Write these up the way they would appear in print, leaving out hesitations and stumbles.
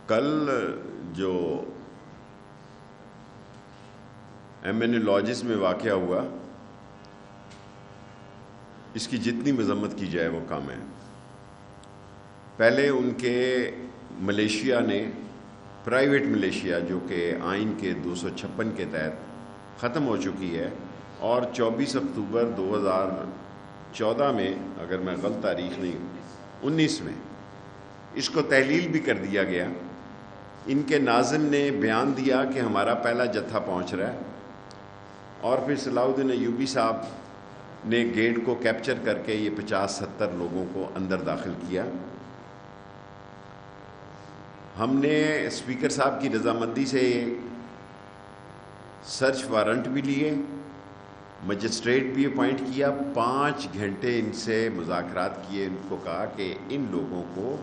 کل جو MNA lodges میں واقعہ ہوا، اس کی جتنی مذمت کی جائے وہ کم ہے۔ پہلے ان کے ملیشیا نے، پرائیویٹ ملیشیا جو کہ آئین کے 256 کے تحت ختم ہو چکی ہے، اور 24 اکتوبر 2014 میں، اگر میں غلط تاریخ نہیں، 19 میں اس کو تحلیل بھی کر دیا گیا۔ ان کے ناظم نے بیان دیا کہ ہمارا پہلا جتھا پہنچ رہا ہے، اور پھر صلاح الدین ایوبی صاحب نے گیٹ کو کیپچر کر کے یہ 50-70 لوگوں کو اندر داخل کیا۔ ہم نے اسپیکر صاحب کی رضامندی سے سرچ وارنٹ بھی لیے، مجسٹریٹ بھی اپوائنٹ کیا، 5 گھنٹے ان سے مذاکرات کیے۔ ان کو کہا کہ ان لوگوں کو،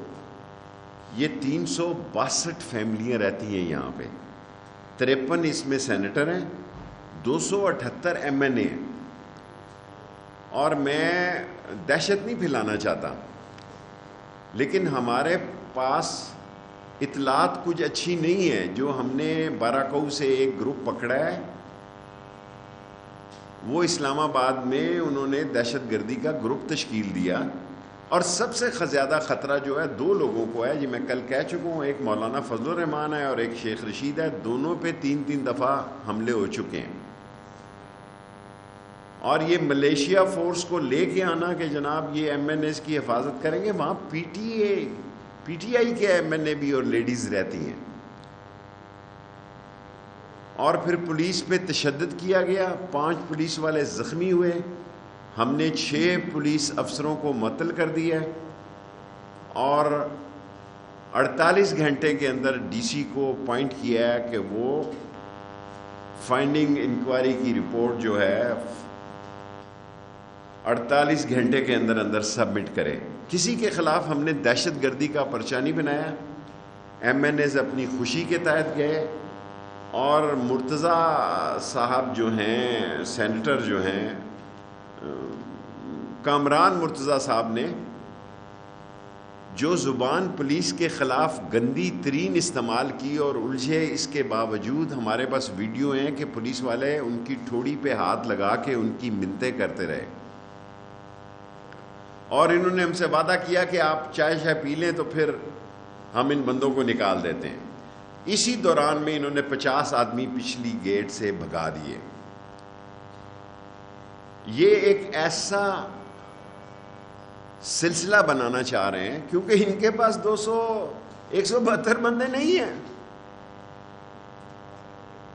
یہ 362 فیملیاں رہتی ہیں یہاں پہ، 53 اس میں سینیٹر ہیں، 278 MNA ہیں، اور میں دہشت نہیں پھیلانا چاہتا، لیکن ہمارے پاس اطلاعات کچھ اچھی نہیں ہے۔ جو ہم نے باراکو سے ایک گروپ پکڑا ہے، وہ اسلام آباد میں انہوں نے دہشت گردی کا گروپ تشکیل دیا، اور سب سے زیادہ خطرہ جو ہے 2 لوگوں کو ہے، جی میں کل کہہ چکا ہوں، ایک مولانا فضل الرحمان ہے اور ایک شیخ رشید ہے۔ دونوں پہ 3 دفعہ حملے ہو چکے ہیں، اور یہ ملیشیا فورس کو لے کے آنا کہ جناب یہ MNAs کی حفاظت کریں گے، وہاں PTI کے MNA بھی اور لیڈیز رہتی ہیں، اور پھر پولیس پہ تشدد کیا گیا، 5 پولیس والے زخمی ہوئے۔ ہم نے 6 پولیس افسروں کو معطل کر دیا، اور 48 گھنٹے کے اندر DC کو اپوائنٹ کیا ہے کہ وہ فائنڈنگ انکوائری کی رپورٹ جو ہے 48 گھنٹے کے اندر اندر سبمٹ کرے۔ کسی کے خلاف ہم نے دہشت گردی کا پرچہ نہیں بنایا۔ MNAs اپنی خوشی کے تحت گئے، اور مرتضیٰ صاحب جو ہیں، سینیٹر جو ہیں، کامران مرتضیٰ صاحب نے جو زبان پولیس کے خلاف گندی ترین استعمال کی اور الجھے، اس کے باوجود ہمارے پاس ویڈیو ہیں کہ پولیس والے ان کی ٹھوڑی پہ ہاتھ لگا کے ان کی منتیں کرتے رہے، اور انہوں نے ہم سے وعدہ کیا کہ آپ چائے پی لیں تو پھر ہم ان بندوں کو نکال دیتے ہیں۔ اسی دوران میں انہوں نے 50 آدمی پچھلی گیٹ سے بھگا دیے۔ یہ ایک ایسا سلسلہ بنانا چاہ رہے ہیں، کیونکہ ان کے پاس 172 بندے نہیں ہیں۔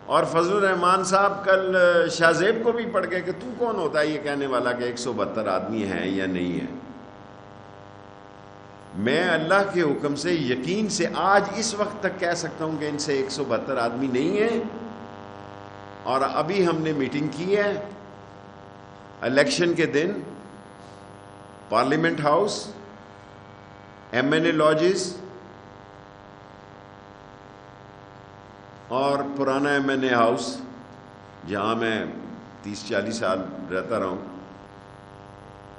اور فضل الرحمان صاحب کل شاہ زیب کو بھی پڑھ گئے کہ تو کون ہوتا ہے یہ کہنے والا کہ 172 آدمی ہیں یا نہیں ہیں۔ میں اللہ کے حکم سے، یقین سے آج اس وقت تک کہہ سکتا ہوں کہ ان سے 172 آدمی نہیں ہیں، اور ابھی ہم نے میٹنگ کی ہے الیکشن کے دن، پارلیمنٹ ہاؤس، MNA لاجز اور پرانا MNA ہاؤس جہاں میں 30-40 سال رہتا رہا ہوں،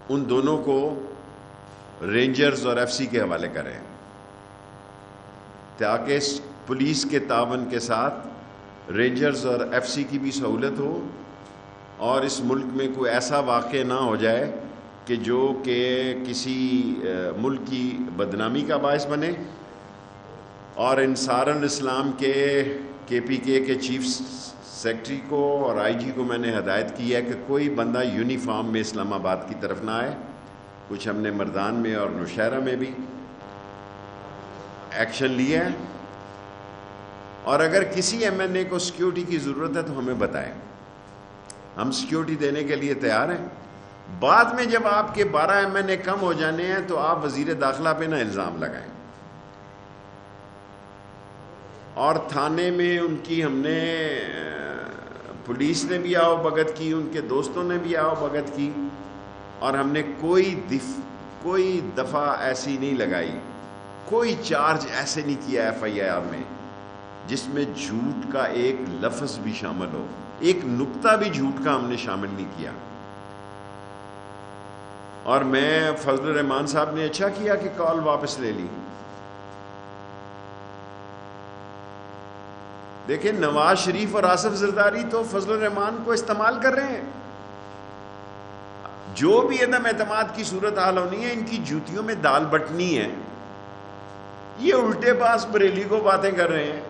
ان دونوں کو رینجرز اور FC کے حوالے کریں، تاکہ پولیس کے تعاون کے ساتھ رینجرز اور FC کی بھی سہولت ہو، اور اس ملک میں کوئی ایسا واقع نہ ہو جائے کہ جو کہ کسی ملک کی بدنامی کا باعث بنے۔ اور انصار الاسلام کے KPK کے چیف سیکرٹری کو اور IG کو میں نے ہدایت کی ہے کہ کوئی بندہ یونیفارم میں اسلام آباد کی طرف نہ آئے۔ کچھ ہم نے مردان میں اور نوشہرہ میں بھی ایکشن لیا ہے، اور اگر کسی MNA کو سیکیورٹی کی ضرورت ہے تو ہمیں بتائیں، ہم سیکیورٹی دینے کے لیے تیار ہیں۔ بعد میں جب آپ کے 12 MNA کم ہو جانے ہیں تو آپ وزیر داخلہ پہ نہ الزام لگائیں۔ اور تھانے میں ان کی ہم نے، پولیس نے بھی آؤ بھگت کی، ان کے دوستوں نے بھی آؤ بھگت کی، اور ہم نے کوئی دفعہ ایسی نہیں لگائی، کوئی چارج ایسے نہیں کیا FIR میں جس میں جھوٹ کا ایک لفظ بھی شامل ہو، ایک نقطہ بھی جھوٹ کا ہم نے شامل نہیں کیا۔ اور میں فضل الرحمان صاحب نے اچھا کیا کہ کال واپس لے لی، دیکھیں نواز شریف اور آصف زرداری تو فضل الرحمان کو استعمال کر رہے ہیں. جو بھی عدم اعتماد کی صورت حال ہونی ہے ان کی جوتیوں میں دال بٹنی ہے. یہ الٹے باز بریلی کو باتیں کر رہے ہیں.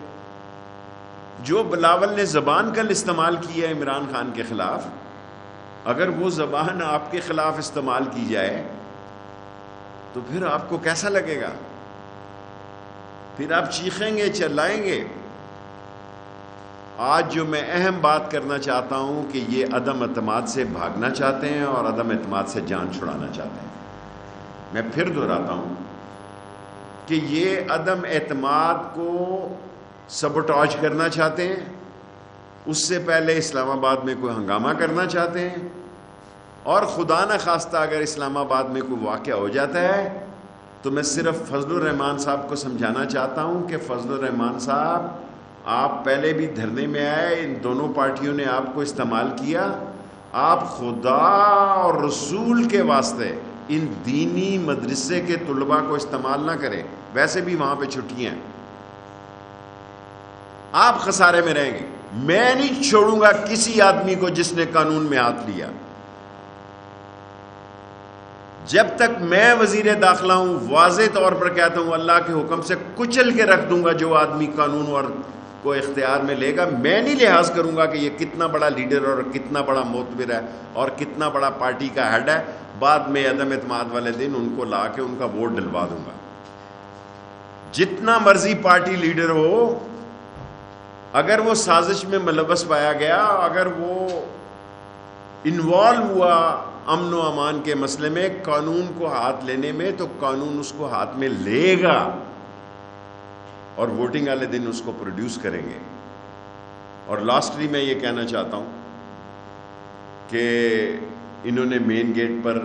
جو بلاول نے زبان کل استعمال کی ہے عمران خان کے خلاف، اگر وہ زبان آپ کے خلاف استعمال کی جائے تو پھر آپ کو کیسا لگے گا؟ پھر آپ چیخیں گے، چلائیں گے. آج جو میں اہم بات کرنا چاہتا ہوں کہ یہ عدم اعتماد سے بھاگنا چاہتے ہیں اور عدم اعتماد سے جان چھڑانا چاہتے ہیں. میں پھر دہراتا ہوں کہ یہ عدم اعتماد کو سبوٹاج کرنا چاہتے ہیں. اس سے پہلے اسلام آباد میں کوئی ہنگامہ کرنا چاہتے ہیں، اور خدا نہ خواستہ اگر اسلام آباد میں کوئی واقعہ ہو جاتا ہے تو میں صرف فضل الرحمان صاحب کو سمجھانا چاہتا ہوں کہ فضل الرحمان صاحب، آپ پہلے بھی دھرنے میں آئے، ان دونوں پارٹیوں نے آپ کو استعمال کیا. آپ خدا اور رسول کے واسطے ان دینی مدرسے کے طلباء کو استعمال نہ کریں. ویسے بھی وہاں پہ چھٹیاں ہیں، آپ خسارے میں رہیں گے. میں نہیں چھوڑوں گا کسی آدمی کو جس نے قانون میں ہاتھ لیا. جب تک میں وزیر داخلہ ہوں واضح طور پر کہتا ہوں اللہ کے حکم سے کچل کے رکھ دوں گا جو آدمی قانون اور کو اختیار میں لے گا. میں نہیں لحاظ کروں گا کہ یہ کتنا بڑا لیڈر اور کتنا بڑا معتبر ہے اور کتنا بڑا پارٹی کا ہیڈ ہے. بعد میں عدم اعتماد والے دن ان کو لا کے ان کا ووٹ ڈلوا دوں گا. جتنا مرضی پارٹی لیڈر ہو، اگر وہ سازش میں ملوث پایا گیا، اگر وہ انوالو ہوا امن و امان کے مسئلے میں، قانون کو ہاتھ لینے میں، تو قانون اس کو ہاتھ میں لے گا اور ووٹنگ والے دن اس کو پروڈیوس کریں گے. اور لاسٹلی میں یہ کہنا چاہتا ہوں کہ انہوں نے مین گیٹ پر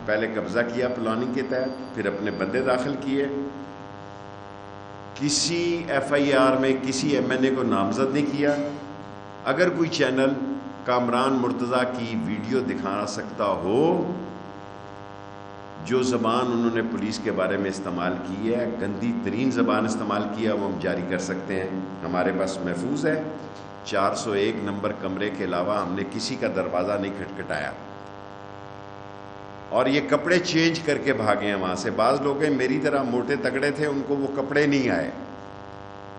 پہلے قبضہ کیا پلاننگ کے تحت، پھر اپنے بندے داخل کیے. کسی ایف آئی آر میں کسی ایم این اے کو نامزد نہیں کیا. اگر کوئی چینل کامران مرتضیٰ کی ویڈیو دکھا سکتا ہو، جو زبان انہوں نے پولیس کے بارے میں استعمال کی ہے، گندی ترین زبان استعمال کی ہے، وہ ہم جاری کر سکتے ہیں. ہمارے پاس محفوظ ہے. 401 نمبر کمرے کے علاوہ ہم نے کسی کا دروازہ نہیں کھٹکھٹایا. اور یہ کپڑے چینج کر کے بھاگے ہیں وہاں سے. بعض لوگ ہیں میری طرح موٹے تگڑے تھے، ان کو وہ کپڑے نہیں آئے.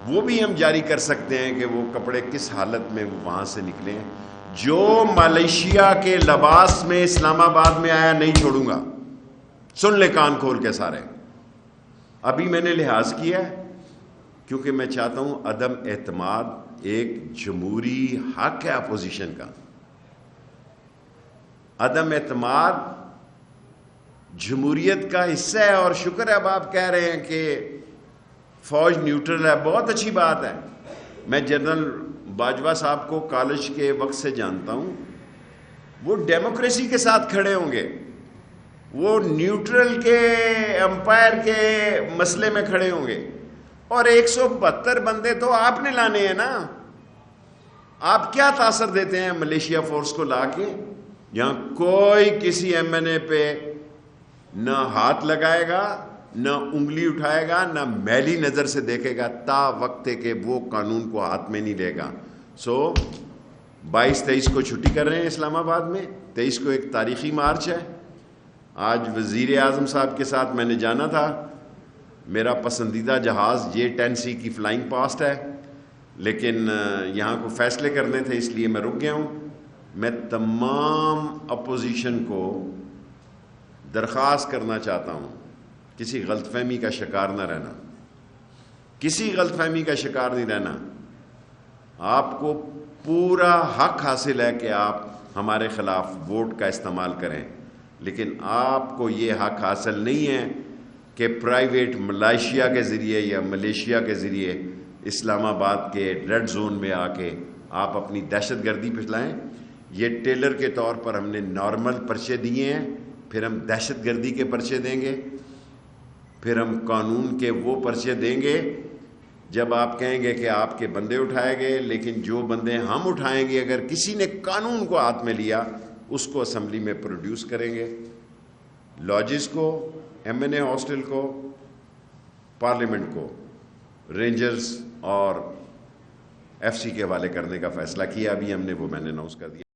وہ بھی ہم جاری کر سکتے ہیں کہ وہ کپڑے کس حالت میں وہاں سے نکلے ہیں. جو ملیشیا کے لباس میں اسلام آباد میں آیا نہیں چھوڑوں گا. سن لے کان کھول کے سارے. ابھی میں نے لحاظ کیا ہے کیونکہ میں چاہتا ہوں عدم اعتماد ایک جمہوری حق ہے اپوزیشن کا. عدم اعتماد جمہوریت کا حصہ ہے. اور شکر ہے اب آپ کہہ رہے ہیں کہ فوج نیوٹرل ہے، بہت اچھی بات ہے. میں جنرل باجوہ صاحب کو کالج کے وقت سے جانتا ہوں. وہ ڈیموکریسی کے ساتھ کھڑے ہوں گے، وہ نیوٹرل کے امپائر کے مسئلے میں کھڑے ہوں گے. اور 172 بندے تو آپ نے لانے ہیں نا. آپ کیا تاثر دیتے ہیں ملیشیا فورس کو لا کے؟ یہاں کوئی کسی ایم این اے پہ نہ ہاتھ لگائے گا، نہ انگلی اٹھائے گا، نہ میلی نظر سے دیکھے گا تا وقت کہ وہ قانون کو ہاتھ میں نہیں لے گا. 22-23 کو چھٹی کر رہے ہیں اسلام آباد میں. 23 کو ایک تاریخی مارچ ہے. آج وزیر اعظم صاحب کے ساتھ میں نے جانا تھا. میرا پسندیدہ جہاز J-10C کی فلائنگ پاسٹ ہے، لیکن یہاں کو فیصلے کرنے تھے اس لیے میں رک گیا ہوں. میں تمام اپوزیشن کو درخواست کرنا چاہتا ہوں کسی غلط فہمی کا شکار نہ رہنا، کسی غلط فہمی کا شکار نہیں رہنا. آپ کو پورا حق حاصل ہے کہ آپ ہمارے خلاف ووٹ کا استعمال کریں، لیکن آپ کو یہ حق حاصل نہیں ہے کہ پرائیویٹ ملائیشیا کے ذریعے یا ملیشیا کے ذریعے اسلام آباد کے ریڈ زون میں آ کے آپ اپنی دہشت گردی پھیلائیں. یہ ٹیلر کے طور پر ہم نے نارمل پرچے دیے ہیں، پھر ہم دہشت گردی کے پرچے دیں گے، پھر ہم قانون کے وہ پرچے دیں گے جب آپ کہیں گے کہ آپ کے بندے اٹھائے گئے. لیکن جو بندے ہم اٹھائیں گے، اگر کسی نے قانون کو ہاتھ میں لیا، اس کو اسمبلی میں پروڈیوس کریں گے. لاجز کو، ایم این اے ہاسٹل کو، پارلیمنٹ کو، رینجرز اور ایف سی کے حوالے کرنے کا فیصلہ کیا ابھی ہم نے، وہ میں نے اناؤنس کر دیا۔